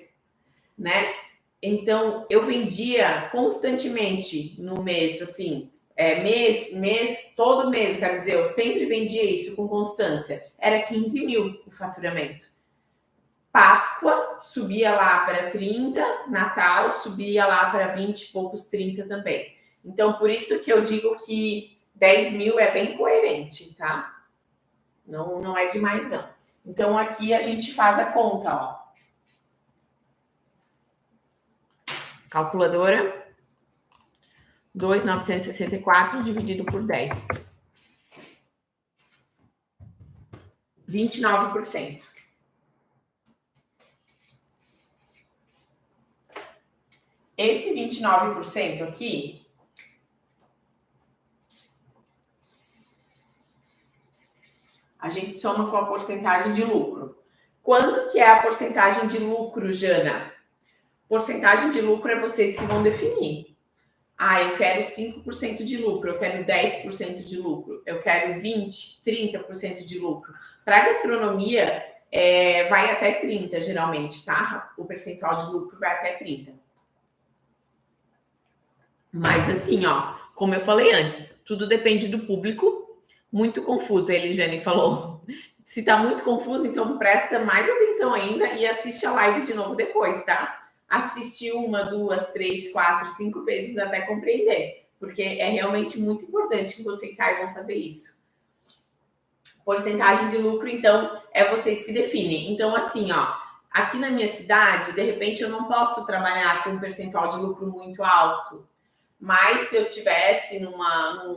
Speaker 1: né? Então eu vendia constantemente no mês, assim, todo mês, quero dizer, eu sempre vendia isso com constância. Era 15 mil o faturamento. Páscoa subia lá para 30, Natal subia lá para 20 e poucos, 30 também. Então, por isso que eu digo que 10 mil é bem coerente, tá? Não é demais, não. Então, aqui a gente faz a conta, ó. Calculadora. 2.964 dividido por 10. 29%. Esse 29% aqui a gente soma com a porcentagem de lucro. Quanto que é a porcentagem de lucro, Jana? Porcentagem de lucro é vocês que vão definir. Ah, eu quero 5% de lucro, eu quero 10% de lucro, eu quero 20%, 30% de lucro. Para gastronomia, vai até 30%, geralmente, tá? O percentual de lucro vai até 30%. Mas assim, ó, como eu falei antes, tudo depende do público. Muito confuso, a Eliane falou. Se tá muito confuso, então presta mais atenção ainda e assiste a live de novo depois, tá? Assistir 1, 2, 3, 4, 5 vezes até compreender, porque é realmente muito importante que vocês saibam fazer isso. Porcentagem de lucro, então, é vocês que definem. Então, assim, ó, aqui na minha cidade, de repente, eu não posso trabalhar com um percentual de lucro muito alto, Mas se eu tivesse num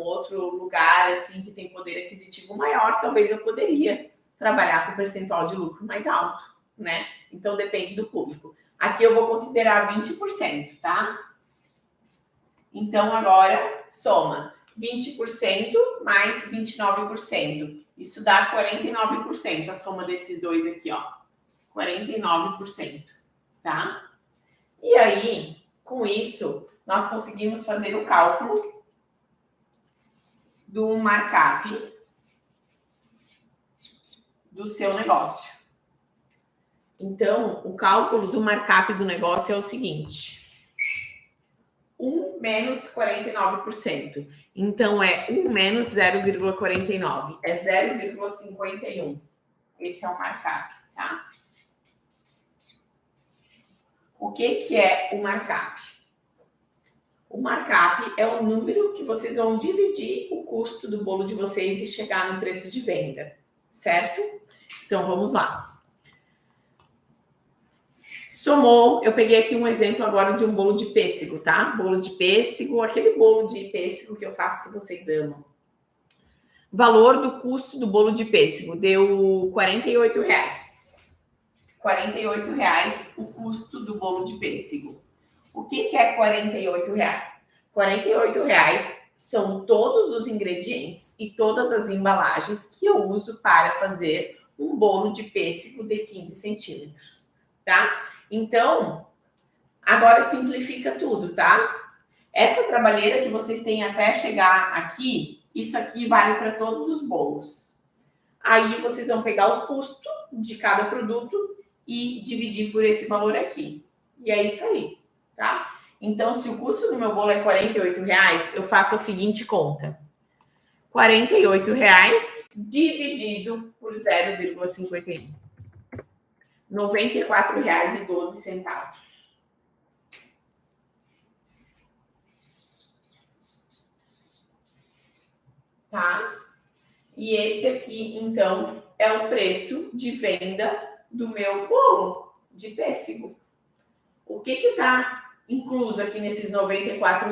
Speaker 1: outro lugar assim que tem poder aquisitivo maior, talvez eu poderia trabalhar com percentual de lucro mais alto, né? Então depende do público. Aqui eu vou considerar 20%, tá? Então agora soma 20% mais 29%. Isso dá 49%, a soma desses dois aqui, ó. 49%, tá? E aí, com isso, nós conseguimos fazer o cálculo do markup do seu negócio. Então, o cálculo do markup do negócio é o seguinte: 1 menos 49%. Então, é 1 menos 0,49. É 0,51. Esse é o markup, tá? O que é o markup? O markup é o número que vocês vão dividir o custo do bolo de vocês e chegar no preço de venda, certo? Então, vamos lá. Somou, eu peguei aqui um exemplo agora de um bolo de pêssego, tá? Bolo de pêssego, aquele bolo de pêssego que eu faço que vocês amam. Valor do custo do bolo de pêssego deu R$48. R$48 o custo do bolo de pêssego. O que é R$48? R$48 são todos os ingredientes e todas as embalagens que eu uso para fazer um bolo de pêssego de 15 centímetros, tá? Então, agora simplifica tudo, tá? Essa trabalheira que vocês têm até chegar aqui, isso aqui vale para todos os bolos. Aí vocês vão pegar o custo de cada produto e dividir por esse valor aqui. E é isso aí, tá? Então, se o custo do meu bolo é R$48, eu faço a seguinte conta. R$48 dividido por 0,51. R$94,12. Tá? E esse aqui, então, é o preço de venda do meu bolo de pêssego. O que está incluso aqui nesses R$94?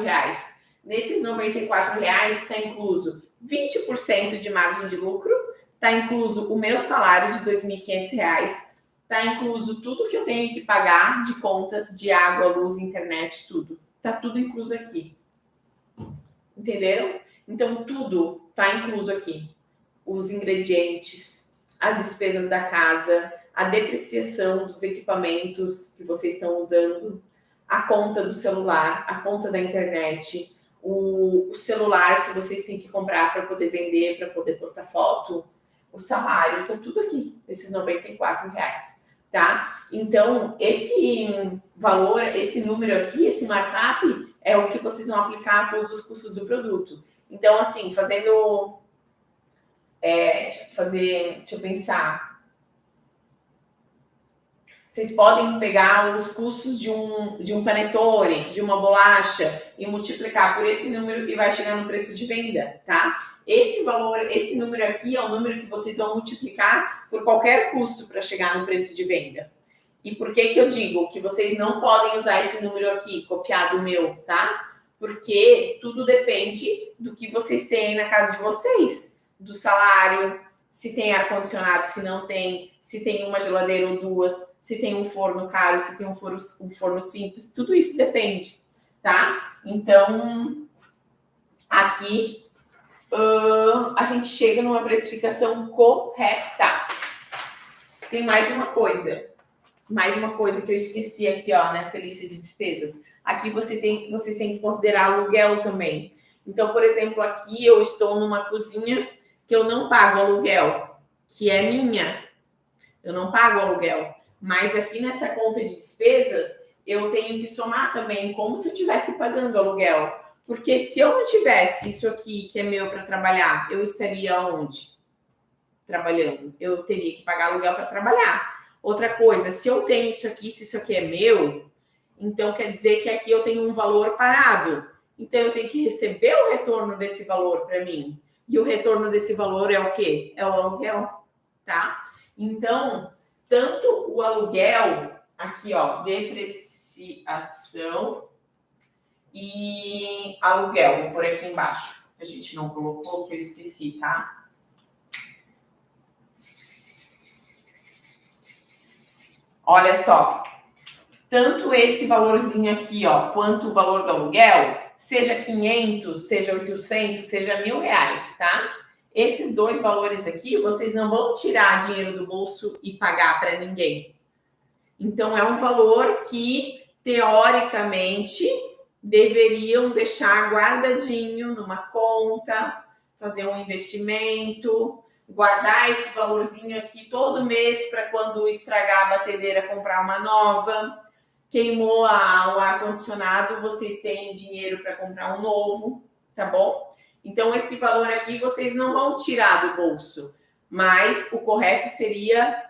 Speaker 1: Nesses R$94 está incluso 20% de margem de lucro, está incluso o meu salário de R$2.500, está incluso tudo que eu tenho que pagar de contas de água, luz, internet, tudo. Está tudo incluso aqui. Entenderam? Então, tudo está incluso aqui. Os ingredientes, as despesas da casa, a depreciação dos equipamentos que vocês estão usando, a conta do celular, a conta da internet, o celular que vocês têm que comprar para poder vender, para poder postar foto, o salário, então tudo aqui, esses R$94, tá? Então, esse valor, esse número aqui, esse markup, é o que vocês vão aplicar a todos os custos do produto. Então, assim, deixa eu pensar. Vocês podem pegar os custos de um panetone, de uma bolacha e multiplicar por esse número e vai chegar no preço de venda, tá? Esse valor, esse número aqui é o número que vocês vão multiplicar por qualquer custo para chegar no preço de venda. E por que eu digo que vocês não podem usar esse número aqui, copiado do meu, tá? Porque tudo depende do que vocês têm na casa de vocês, do salário, se tem ar-condicionado, se não tem, se tem uma geladeira ou duas, se tem um forno caro, se tem um forno simples, tudo isso depende, tá? Então, aqui a gente chega numa precificação correta. Tem mais uma coisa que eu esqueci aqui, ó, nessa lista de despesas. Aqui vocês têm que considerar aluguel também. Então, por exemplo, aqui eu estou numa cozinha que eu não pago aluguel, que é minha. Eu não pago aluguel. Mas aqui nessa conta de despesas, eu tenho que somar também como se eu estivesse pagando aluguel. Porque se eu não tivesse isso aqui, que é meu para trabalhar, eu estaria onde? Trabalhando. Eu teria que pagar aluguel para trabalhar. Outra coisa, se eu tenho isso aqui, se isso aqui é meu, então quer dizer que aqui eu tenho um valor parado. Então eu tenho que receber o retorno desse valor para mim. E o retorno desse valor é o quê? É o aluguel, tá? Então, tanto o aluguel, aqui ó, depreciação e aluguel, vou por aqui embaixo. A gente não colocou, que eu esqueci, tá? Olha só, tanto esse valorzinho aqui, ó, quanto o valor do aluguel, seja 500, seja 800, seja R$1.000, tá? Esses dois valores aqui, vocês não vão tirar dinheiro do bolso e pagar para ninguém. Então, é um valor que, teoricamente, deveriam deixar guardadinho numa conta, fazer um investimento, guardar esse valorzinho aqui todo mês para quando estragar a batedeira, comprar uma nova. Queimou o ar-condicionado, vocês têm dinheiro para comprar um novo, tá bom? Então, esse valor aqui vocês não vão tirar do bolso, mas o correto seria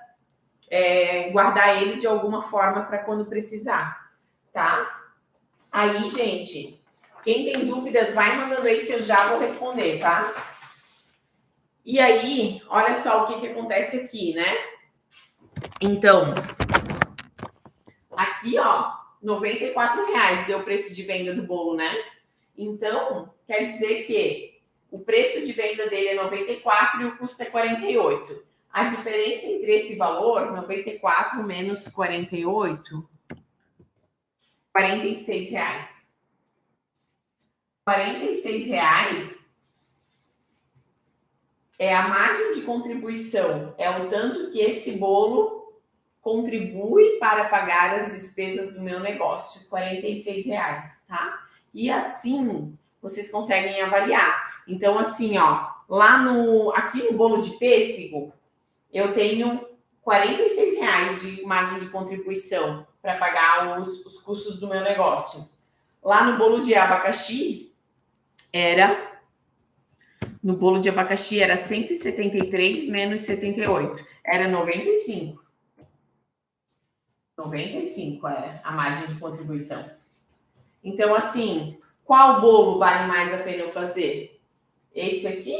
Speaker 1: guardar ele de alguma forma para quando precisar, tá? Aí, gente, quem tem dúvidas, vai mandando aí que eu já vou responder, tá? E aí, olha só o que acontece aqui, né? Então, aqui, ó, R$94 deu o preço de venda do bolo, né? Então, quer dizer que o preço de venda dele é 94 e o custo é 48. A diferença entre esse valor, 94 menos 48, R$46. R$46 é a margem de contribuição, é o tanto que esse bolo contribui para pagar as despesas do meu negócio, R$46, tá? E assim, vocês conseguem avaliar. Então, assim, ó, aqui no bolo de pêssego, eu tenho R$46 de margem de contribuição para pagar os custos do meu negócio. Lá no bolo de abacaxi, no bolo de abacaxi era 173 menos 78. Era 95. 95 era a margem de contribuição. Então, assim, qual bolo vale mais a pena eu fazer? Esse aqui,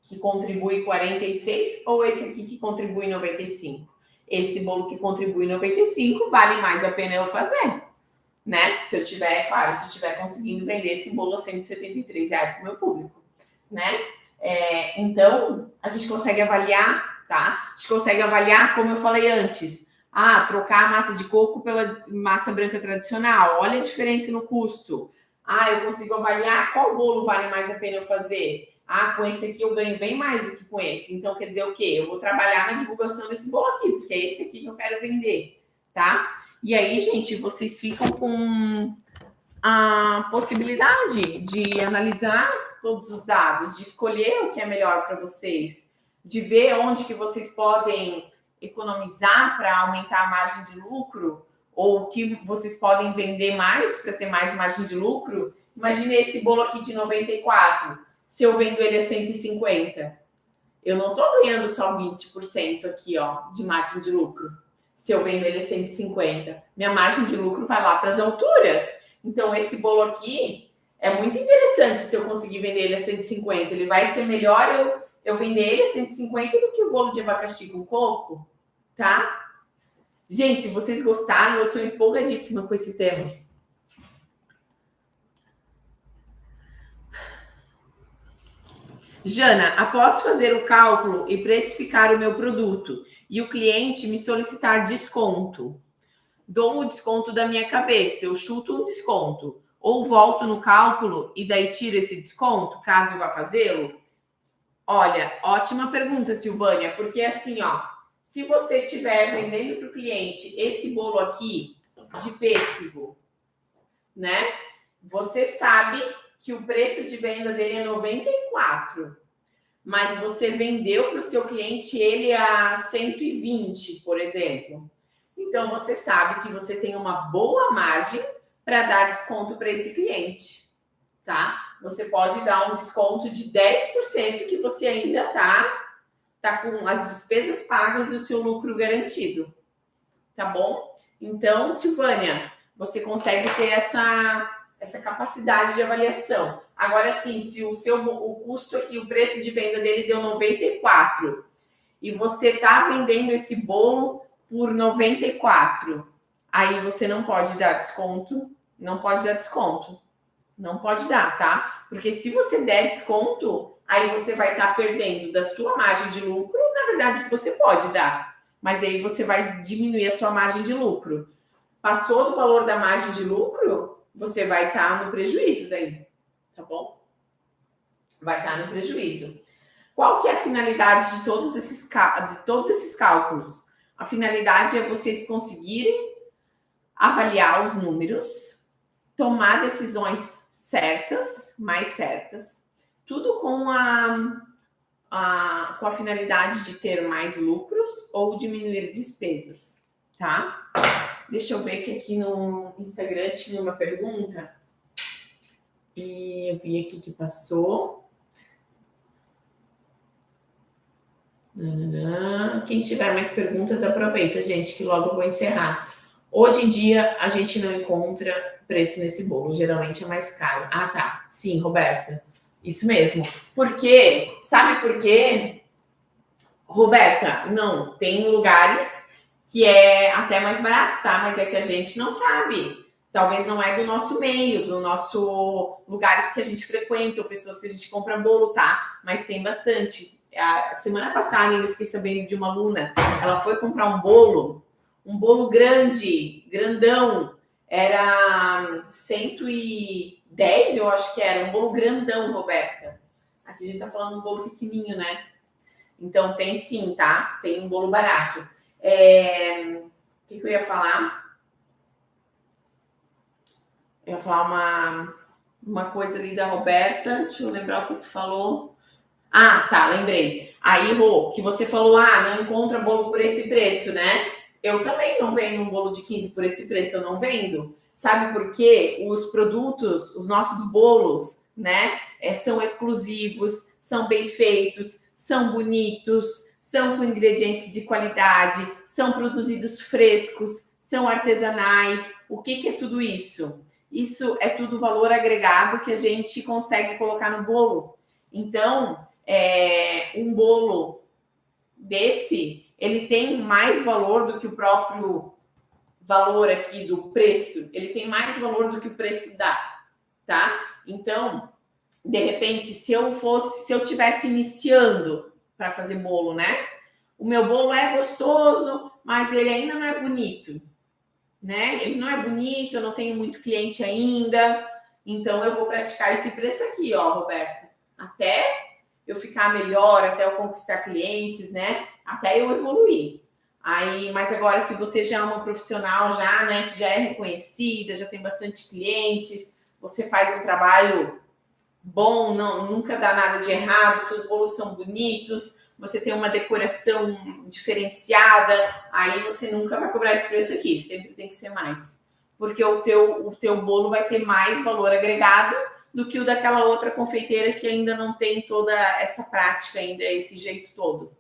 Speaker 1: que contribui 46, ou esse aqui que contribui 95? Esse bolo que contribui 95 vale mais a pena eu fazer, né? Se eu tiver, claro, se eu tiver conseguindo vender esse bolo a R$173 para o meu público, né? Então, a gente consegue avaliar, tá? A gente consegue avaliar, como eu falei antes, trocar a massa de coco pela massa branca tradicional, olha a diferença no custo. Eu consigo avaliar qual bolo vale mais a pena eu fazer. Com esse aqui eu ganho bem mais do que com esse. Então, quer dizer o quê? Eu vou trabalhar na divulgação desse bolo aqui, porque é esse aqui que eu quero vender, tá? E aí, gente, vocês ficam com a possibilidade de analisar todos os dados, de escolher o que é melhor para vocês, de ver onde que vocês podem economizar para aumentar a margem de lucro, ou que vocês podem vender mais para ter mais margem de lucro. Imagine esse bolo aqui de 94, se eu vendo ele a 150. Eu não estou ganhando só 20% aqui, ó, de margem de lucro. Se eu vendo ele a 150, minha margem de lucro vai lá para as alturas. Então, esse bolo aqui é muito interessante se eu conseguir vender ele a 150. Ele vai ser melhor eu vender ele a 150 do que o bolo de abacaxi com coco, tá? Gente, vocês gostaram? Eu sou empolgadíssima com esse tema. Jana, após fazer o cálculo e precificar o meu produto e o cliente me solicitar desconto, dou o desconto da minha cabeça, eu chuto um desconto, ou volto no cálculo e daí tiro esse desconto, caso vá fazê-lo? Olha, ótima pergunta, Silvânia, porque assim, ó, se você estiver vendendo para o cliente esse bolo aqui de pêssego, né? Você sabe que o preço de venda dele é 94, mas você vendeu para o seu cliente ele a 120, por exemplo. Então, você sabe que você tem uma boa margem para dar desconto para esse cliente, tá? Você pode dar um desconto de 10% que você ainda tá com as despesas pagas e o seu lucro garantido, tá bom? Então, Silvânia, você consegue ter essa capacidade de avaliação. Agora, sim, se o custo aqui, o preço de venda dele deu 94 e você está vendendo esse bolo por 94, aí você não pode dar desconto, Não pode dar, tá? Porque se você der desconto, aí você vai estar perdendo da sua margem de lucro. Na verdade, você pode dar, mas aí você vai diminuir a sua margem de lucro. Passou do valor da margem de lucro, você vai estar no prejuízo daí, tá bom? Vai estar no prejuízo. Qual que é a finalidade de todos esses cálculos? A finalidade é vocês conseguirem avaliar os números, tomar decisões certas, mais certas, tudo com a finalidade de ter mais lucros ou diminuir despesas, tá? Deixa eu ver que aqui no Instagram tinha uma pergunta e eu vi aqui que passou. Quem tiver mais perguntas, aproveita, gente, que logo eu vou encerrar. Hoje em dia, a gente não encontra preço nesse bolo. Geralmente é mais caro. Ah, tá. Sim, Roberta. Isso mesmo. Por quê? Sabe por quê? Roberta, não. Tem lugares que é até mais barato, tá? Mas é que a gente não sabe. Talvez não é do nosso meio, do nosso lugares que a gente frequenta, ou pessoas que a gente compra bolo, tá? Mas tem bastante. A semana passada eu fiquei sabendo de uma aluna, ela foi comprar um bolo grande, grandão, era 110, eu acho que era, um bolo grandão, Roberta. Aqui a gente tá falando um bolo pequenininho, né? Então tem sim, tá? Tem um bolo barato. O que eu ia falar? Eu ia falar uma coisa ali da Roberta, deixa eu lembrar o que tu falou. Ah, tá, lembrei. Aí, Rô, que você falou, não encontra bolo por esse preço, né? Eu também não vendo um bolo de 15 por esse preço, eu não vendo. Sabe por quê? Os produtos, os nossos bolos, né, são exclusivos, são bem feitos, são bonitos, são com ingredientes de qualidade, são produzidos frescos, são artesanais. O que é tudo isso? Isso é tudo valor agregado que a gente consegue colocar no bolo. Então, um bolo desse, ele tem mais valor do que o próprio valor aqui do preço. Ele tem mais valor do que o preço dá, tá? Então, de repente, se eu tivesse iniciando para fazer bolo, né? O meu bolo é gostoso, mas ele ainda não é bonito, né? Ele não é bonito, eu não tenho muito cliente ainda, então eu vou praticar esse preço aqui, ó, Roberta. Até eu ficar melhor, até eu conquistar clientes, né? Até eu evoluir. Aí, mas agora, se você já é uma profissional, já, né, que já é reconhecida, já tem bastante clientes, você faz um trabalho bom, nunca dá nada de errado, seus bolos são bonitos, você tem uma decoração diferenciada, aí você nunca vai cobrar esse preço aqui, sempre tem que ser mais. Porque o teu bolo vai ter mais valor agregado do que o daquela outra confeiteira que ainda não tem toda essa prática, ainda esse jeito todo.